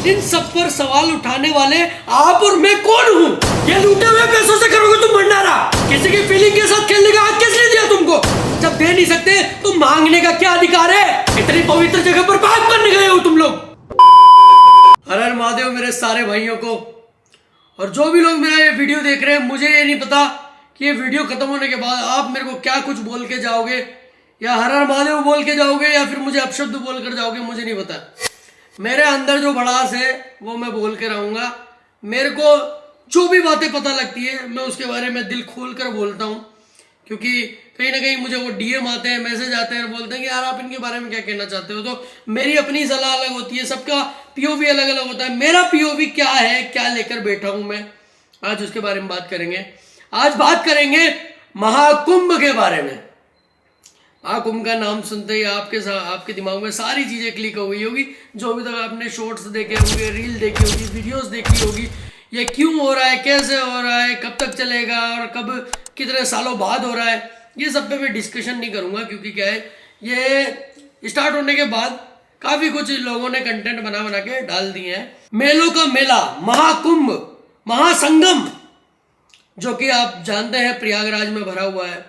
इन सब पर सवाल उठाने वाले आप और मैं कौन हूँ? ये लूटे हुए पैसों से करोगे तुम भंडारा? किसी की फीलिंग के साथ खेलने का हक किसने दिया तुमको? जब दे नहीं सकते तो मांगने का क्या अधिकार है? इतनी पवित्र जगह पर पाप करने गए हो तुम लोग। हर हर महादेव मेरे सारे भाइयों को, और जो भी लोग मेरा ये वीडियो देख रहे हैं, मुझे ये नहीं पता कि ये वीडियो खत्म होने के बाद आप मेरे को क्या कुछ बोल के जाओगे, या हर हर महादेव बोल के जाओगे या फिर मुझे अपशब्द बोल कर जाओगे, मुझे नहीं पता। मेरे अंदर जो भड़ास है वो मैं बोल के रहूँगा। मेरे को जो भी बातें पता लगती है मैं उसके बारे में दिल खोल कर बोलता हूँ, क्योंकि कहीं ना कहीं मुझे वो डीएम आते हैं, मैसेज आते हैं और बोलते हैं कि यार आप इनके बारे में क्या कहना चाहते हो। तो मेरी अपनी सलाह अलग होती है, सबका पीओवी अलग अलग होता है। मेरा पीओवी क्या है, क्या लेकर बैठा हूं मैं, आज उसके बारे में बात करेंगे। आज बात करेंगे महाकुंभ के बारे में। महाकुंभ का नाम सुनते ही आपके दिमाग में सारी चीजें क्लिक हो गई होगी। जो भी तक आपने शॉर्ट्स देखे होंगे, रील देखी होगी, वीडियोस देखी होगी, ये क्यों हो रहा है, कैसे हो रहा है, कब तक चलेगा और कब कितने सालों बाद हो रहा है, ये सब पे मैं डिस्कशन नहीं करूंगा। क्योंकि क्या है, ये स्टार्ट होने के बाद काफी कुछ लोगों ने कंटेंट बना बना के डाल दिए हैं। मेलों का मेला, महाकुंभ, महासंगम, जो कि आप जानते हैं प्रयागराज में भरा हुआ है।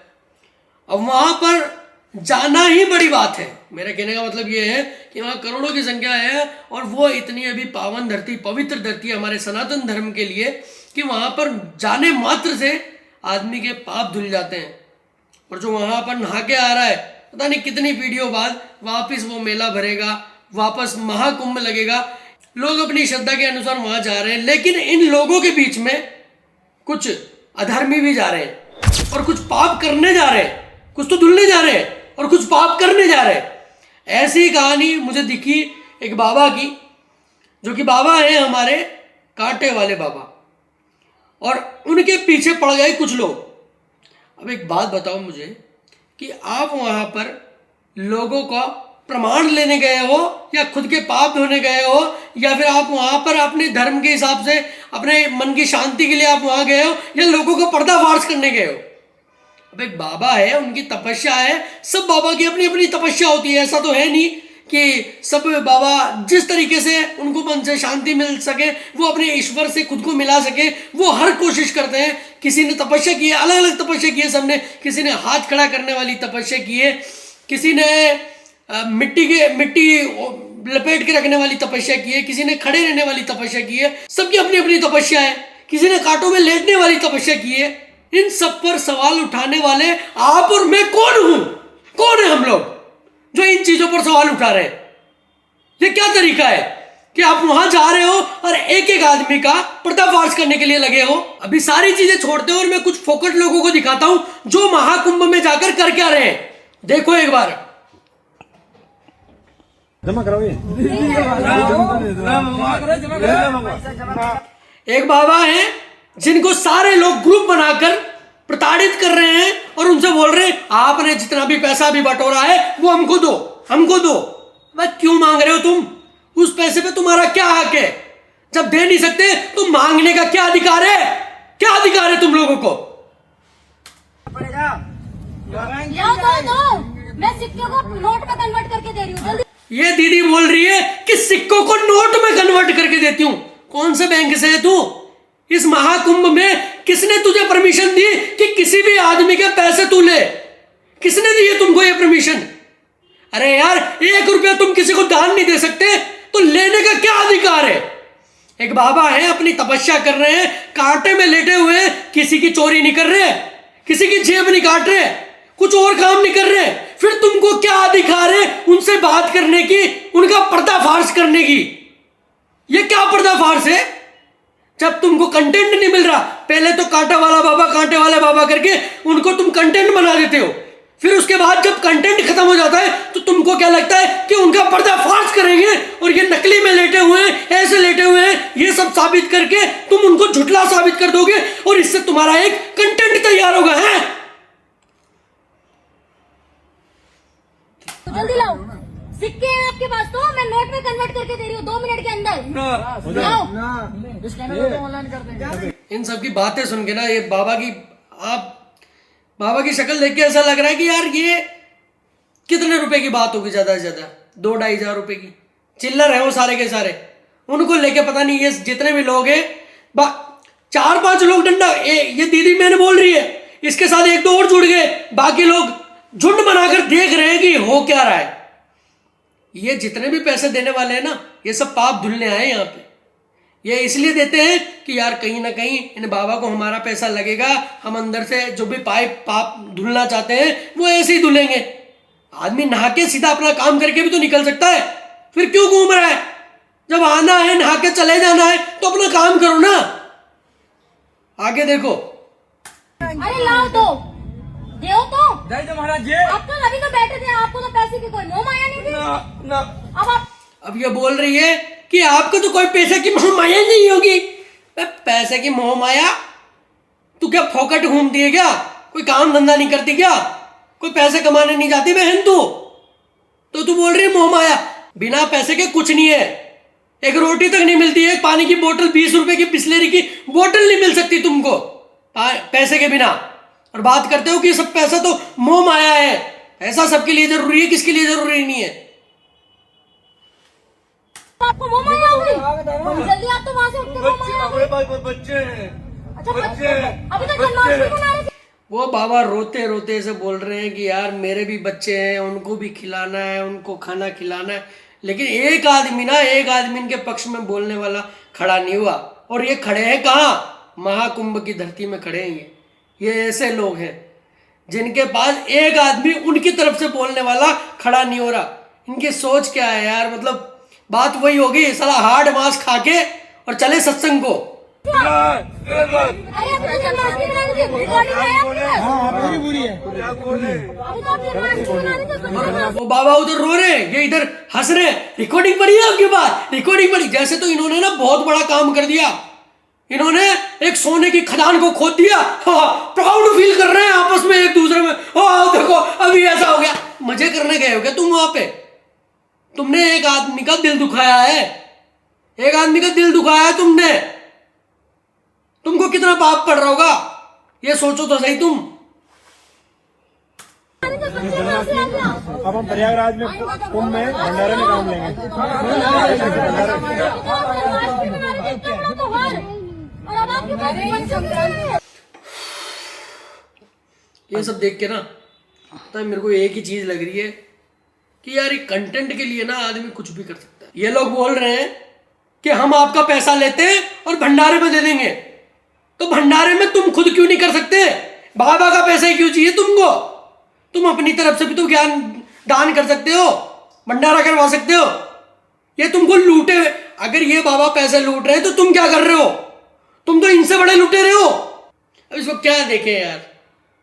अब वहां पर जाना ही बड़ी बात है। मेरा कहने का मतलब ये है कि वहां करोड़ों की संख्या है और वो इतनी अभी पावन धरती, पवित्र धरती है हमारे सनातन धर्म के लिए, कि वहां पर जाने मात्र से आदमी के पाप धुल जाते हैं। और जो वहां पर नहा के आ रहा है, पता नहीं कितनी पीढ़ियों बाद वापस वो मेला भरेगा, वापस महाकुंभ लगेगा। लोग अपनी श्रद्धा के अनुसार वहां जा रहे हैं, लेकिन इन लोगों के बीच में कुछ अधर्मी भी जा रहे हैं और कुछ पाप करने जा रहे हैं। कुछ तो धुलने जा रहे हैं और कुछ पाप करने जा रहे हैं। ऐसी कहानी मुझे दिखी एक बाबा की, जो कि बाबा है हमारे कांटे वाले बाबा, और उनके पीछे पड़ गए कुछ लोग। अब एक बात बताओ मुझे कि आप वहां पर लोगों का प्रमाण लेने गए हो, या खुद के पाप धोने गए हो, या फिर आप वहां पर अपने धर्म के हिसाब से अपने मन की शांति के लिए आप वहां गए हो, या लोगों को पर्दाफाश करने गए हो? अब एक बाबा है, उनकी तपस्या है। सब बाबा की अपनी अपनी तपस्या होती है। ऐसा तो है नहीं कि सब बाबा जिस तरीके से उनको मन से शांति मिल सके, वो अपने ईश्वर से खुद को मिला सके, वो हर कोशिश करते हैं। किसी ने तपस्या की है, अलग अलग तपस्या की है सबने। किसी ने हाथ खड़ा करने वाली तपस्या की है, किसी ने मिट्टी लपेट के रखने वाली तपस्या की है, किसी ने खड़े रहने वाली तपस्या की है। सबकी अपनी अपनी तपस्या है। किसी ने कांटों में लेटने वाली तपस्या की है। इन सब पर सवाल उठाने वाले आप और मैं कौन हूं? कौन है हम लोग जो इन चीजों पर सवाल उठा रहे हैं? ये क्या तरीका है कि आप वहां जा रहे हो और एक एक आदमी का पर्दाफाश करने के लिए लगे हो? अभी सारी चीजें छोड़ते हो और मैं कुछ फोकट लोगों को दिखाता हूं जो महाकुंभ में जाकर कर क्या रहे हैं। देखो एक बार। जमा कराओ ये। एक बाबा है जिनको सारे लोग ग्रुप बनाकर प्रताड़ित कर रहे हैं और उनसे बोल रहे हैं आपने जितना भी पैसा भी बटोरा है वो हमको दो, हमको दो। भाई क्यों मांग रहे हो तुम? उस पैसे पे तुम्हारा क्या हक है? जब दे नहीं सकते तो मांगने का क्या अधिकार है? क्या अधिकार है तुम लोगों को? दो। मैं सिक्के को नोट में कन्वर्ट करके दे रही हूँ, जल्दी। ये दीदी बोल रही है कि सिक्कों को नोट में कन्वर्ट करके देती हूँ। कौन से बैंक से है तू? इस महाकुंभ में किसने तुझे परमिशन दी कि किसी भी आदमी के पैसे तू ले? किसने दी है तुमको ये परमिशन? अरे यार, 1 रुपया तुम किसी को दान नहीं दे सकते तो लेने का क्या अधिकार है? एक बाबा है, अपनी तपस्या कर रहे हैं, कांटे में लेटे हुए, किसी की चोरी नहीं कर रहे, किसी की जेब नहीं काट रहे, कुछ और काम नहीं कर रहे। फिर तुमको क्या अधिकार है उनसे बात करने की, उनका पर्दाफाश करने की? ये क्या पर्दाफाश है? जब तुमको कंटेंट नहीं मिल रहा, पहले तो कांटे वाले बाबा करके उनको तुम कंटेंट बना देते हो। फिर उसके बाद जब कंटेंट खत्म हो जाता है तो तुमको क्या लगता है कि उनका पर्दाफाश करेंगे और ये नकली में लेटे हुए हैं, ऐसे लेटे हुए हैं, ये सब साबित करके तुम उनको झुठला साबित कर दोगे और इससे तुम्हारा एक कंटेंट तैयार होगा। है जल्दी लाओ। सिक्के हैं आपके पास तो मैं नोट में कन्वर्ट करके दे रही हूँ 2 मिनट के अंदर। इन सब की बातें सुन के ना, ये बाबा की शक्ल देख के ऐसा लग रहा है कि यार ये कितने रुपए की बात होगी, ज्यादा से ज्यादा 2-2.5 हजार रुपए की। चिल्लर है वो सारे के सारे। उनको लेके पता नहीं ये जितने भी लोग हैं 4-5 लोग डंडा ये दीदी मैंने बोल रही है, इसके साथ 1-2 और जुड़ गए, बाकी लोग झुंड बनाकर देख रहे हैं कि हो क्या रहा है। ये जितने भी पैसे देने वाले हैं ना, ये सब पाप धुलने आए यहाँ पे। ये इसलिए देते हैं कि यार कहीं ना कहीं इन बाबा को हमारा पैसा लगेगा, हम अंदर से जो भी पाप धुलना चाहते हैं वो ऐसे ही धुलेंगे। आदमी नहा के सीधा अपना काम करके भी तो निकल सकता है, फिर क्यों घूम रहा है? जब आना है नहा के चले जाना है तो अपना काम करो ना। आगे देखो। अरे लाओ तो देओ तो जय जय महाराज जी। आप तो अभी तो बैठे थे, आपको तो पैसे की कोई मोह माया नहीं थी। ना अब आप अब ये बोल रही है कि आपको तो कोई पैसे की मोह माया नहीं होगी। पैसे की मोह माया? तू क्या फोकट घूमती है क्या? कोई काम धंधा नहीं करती क्या? कोई पैसे कमाने नहीं जाती बहन तू? तो तू बोल रही है मोह माया? बिना पैसे के कुछ नहीं है। एक रोटी तक नहीं मिलती है, एक पानी की बोतल 20 रुपए की बिस्लेरी की बोतल नहीं मिल सकती तुमको पैसे के बिना। और बात करते हो कि सब पैसा तो मोह माया है। ऐसा सबके लिए जरूरी है, किसके लिए जरूरी नहीं है? आपको मोह माया हो गई जल्दी, आप तो वहां से उठ के मोह माया हो गई। बच्चे हैं। अच्छा बच्चे अभी तो जन्माष्टमी मना रहे थे। वो बाबा रोते रोते ऐसे बोल रहे हैं कि यार मेरे भी बच्चे हैं, उनको भी खिलाना है, उनको खाना खिलाना है। लेकिन एक आदमी इनके पक्ष में बोलने वाला खड़ा नहीं हुआ। और ये खड़े हैं कहाँ? महाकुंभ की धरती में खड़े हैं। ये ऐसे लोग हैं जिनके पास एक आदमी उनकी तरफ से बोलने वाला खड़ा नहीं हो रहा। इनकी सोच क्या है यार? मतलब बात वही होगी, साला हार्ड मांस खा के और चले सत्संग को। अरे अभी तो जन्माष्टमी मना रहे थे, रिकॉर्डिंग आया आपके पास? पूरी है। अभी तो आप जन्माष्टमी मना रहे थे, उसको जन्माष्टमी वो बाबा उधर रो रहे हैं, ये इधर हंस रहे हैं। रिकॉर्डिंग पड़ी है आपके पास? रिकॉर्डिंग पड़ी? जैसे तो इन्होंने ना बहुत बड़ा काम कर दिया। इन्होंने एक सोने की खदान को खोद दिया। प्राउड फील कर रहे हैं आपस में एक दूसरे में। देखो अभी ऐसा हो गया। मजे करने गए हो क्या तुम वहां पे? तुमने एक आदमी का दिल दुखाया है, एक आदमी का दिल दुखाया है तुमने। तुमको कितना पाप पड़ रहा होगा ये सोचो तो सही तुम। अब हम प्रयागराज में कुंभ में भंडारे में काम लेंगे। और अब आपके पास ये सब देख के ना तो मेरे को एक ही चीज लग रही है कि यार ये कंटेंट के लिए ना आदमी कुछ भी कर सकता है। ये लोग बोल रहे हैं कि हम आपका पैसा लेते हैं और भंडारे में दे देंगे। तो भंडारे में तुम खुद क्यों नहीं कर सकते? बाबा का पैसा ही क्यों चाहिए तुमको? तुम अपनी तरफ से भी तो ज्ञान दान कर सकते हो, भंडारा करवा सकते हो। ये तुमको लूटे, अगर ये बाबा पैसे लूट रहे हैं तो तुम क्या कर रहे हो? तुम तो इनसे बड़े लूटे रहे हो। अब इसको क्या देखें यार,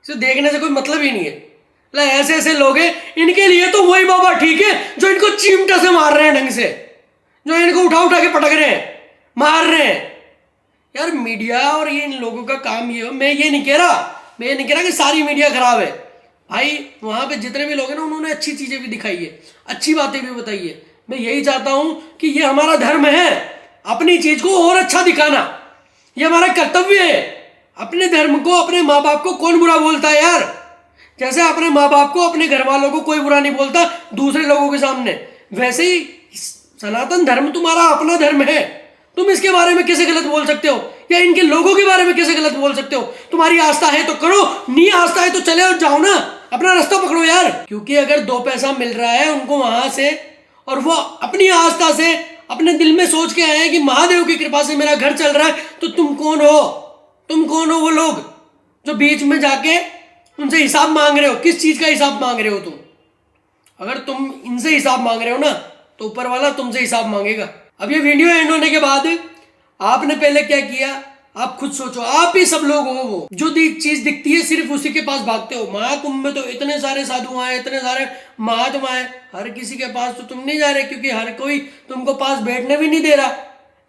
इसे देखने से कोई मतलब ही नहीं है। ऐसे ऐसे लोग हैं, इनके लिए तो वही बाबा ठीक है जो इनको चिमटा से मार रहे हैं ढंग से, जो इनको उठा उठा के पटक रहे हैं, मार रहे हैं। यार मीडिया और ये इन लोगों का काम ये हो। मैं ये नहीं कह रहा कि सारी मीडिया खराब है भाई। वहां पे जितने भी लोग हैं ना, उन्होंने अच्छी चीजें भी दिखाई है, अच्छी बातें भी बताई है। मैं यही चाहता हूं कि ये हमारा धर्म है, अपनी चीज को और अच्छा दिखाना, ये हमारा कर्तव्य है। अपने धर्म को, अपने माँ बाप को कौन बुरा बोलता है यार? जैसे अपने माँ बाप को, अपने घर वालों को कोई बुरा नहीं बोलता दूसरे लोगों के सामने, वैसे ही सनातन धर्म तुम्हारा अपना धर्म है। तुम इसके बारे में कैसे गलत बोल सकते हो, या इनके लोगों के बारे में कैसे गलत बोल सकते हो? तुम्हारी आस्था है तो करो, नहीं आस्था है तो चले और जाओ ना, अपना रास्ता पकड़ो यार। क्योंकि अगर 2 पैसा मिल रहा है उनको वहां से, और वो अपनी आस्था से अपने दिल में सोच के आए हैं कि महादेव की कृपा से मेरा घर चल रहा है, तो तुम कौन हो? तुम कौन हो वो लोग जो बीच में जाके उनसे हिसाब मांग रहे हो? किस चीज का हिसाब मांग रहे हो तुम? अगर तुम इनसे हिसाब मांग रहे हो ना, तो ऊपर वाला तुमसे हिसाब मांगेगा। अब ये वीडियो एंड होने के बाद आपने पहले क्या किया, आप खुद सोचो। आप ही सब लोग हो वो जो चीज दिखती है सिर्फ उसी के पास भागते हो। महाकुंभ में तो इतने सारे साधु आए, इतने सारे महात्मा आए, हर किसी के पास तो तुम नहीं जा रहे, क्योंकि हर कोई तुमको पास बैठने भी नहीं दे रहा।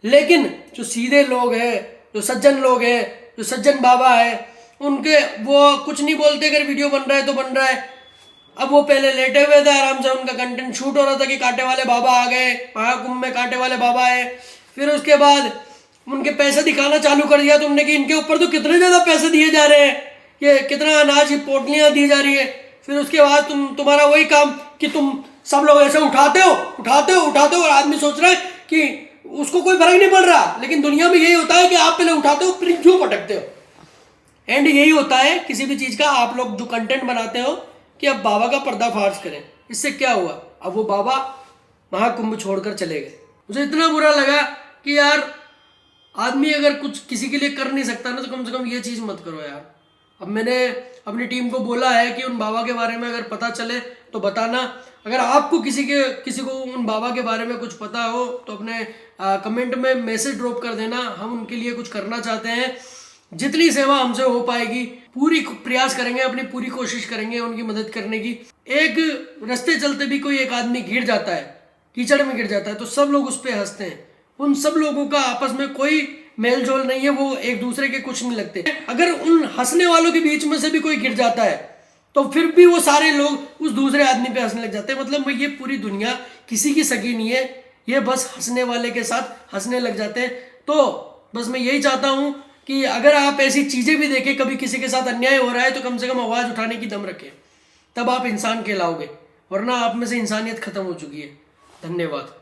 लेकिन जो सीधे लोग हैं, जो सज्जन लोग हैं, जो सज्जन बाबा है, उनके वो कुछ नहीं बोलते। अगर वीडियो बन रहा है तो बन रहा है। अब वो पहले लेटे हुए थे, आराम से उनका कंटेंट शूट हो रहा था कि कांटे वाले बाबा आ गए, महाकुंभ में कांटे वाले बाबा आए। फिर उसके बाद उनके पैसे दिखाना चालू कर दिया तुमने कि इनके ऊपर तो कितने ज्यादा पैसे दिए जा रहे हैं, ये कितना अनाज की पोटलियां दी जा रही है। फिर उसके बाद तुम्हारा वही काम कि तुम सब लोग ऐसे उठाते हो, और आदमी सोच रहा है कि उसको कोई फर्क नहीं पड़ रहा, लेकिन दुनिया में यही होता है कि आप पहले उठाते हो फिर क्यों पटकते हो। एंड यही होता है किसी भी चीज का, आप लोग जो कंटेंट बनाते हो कि अब बाबा का पर्दाफाश करें, इससे क्या हुआ, अब वो बाबा महाकुंभ छोड़कर चले गए। मुझे इतना बुरा लगा कि यार आदमी अगर कुछ किसी के लिए कर नहीं सकता ना, तो कम से कम ये चीज मत करो यार। अब मैंने अपनी टीम को बोला है कि उन बाबा के बारे में अगर पता चले तो बताना, अगर आपको किसी को उन बाबा के बारे में कुछ पता हो तो अपने कमेंट में मैसेज ड्रॉप कर देना। हम उनके लिए कुछ करना चाहते हैं, जितनी सेवा हमसे हो पाएगी पूरी प्रयास करेंगे, अपनी पूरी कोशिश करेंगे उनकी मदद करने की। एक रास्ते चलते भी कोई एक आदमी गिर जाता है, कीचड़ में गिर जाता है, तो सब लोग उस पर हंसते हैं। उन सब लोगों का आपस में कोई मेल जोल नहीं है, वो एक दूसरे के कुछ नहीं लगते। अगर उन हंसने वालों के बीच में से भी कोई गिर जाता है तो फिर भी वो सारे लोग उस दूसरे आदमी पे हंसने लग जाते हैं। मतलब ये पूरी दुनिया किसी की सगी नहीं है, ये बस हंसने वाले के साथ हंसने लग जाते हैं। तो बस मैं यही चाहता हूँ कि अगर आप ऐसी चीजें भी देखें, कभी किसी के साथ अन्याय हो रहा है, तो कम से कम आवाज उठाने की दम रखें, तब आप इंसान कहलाओगे, वरना आप में से इंसानियत खत्म हो चुकी है। धन्यवाद।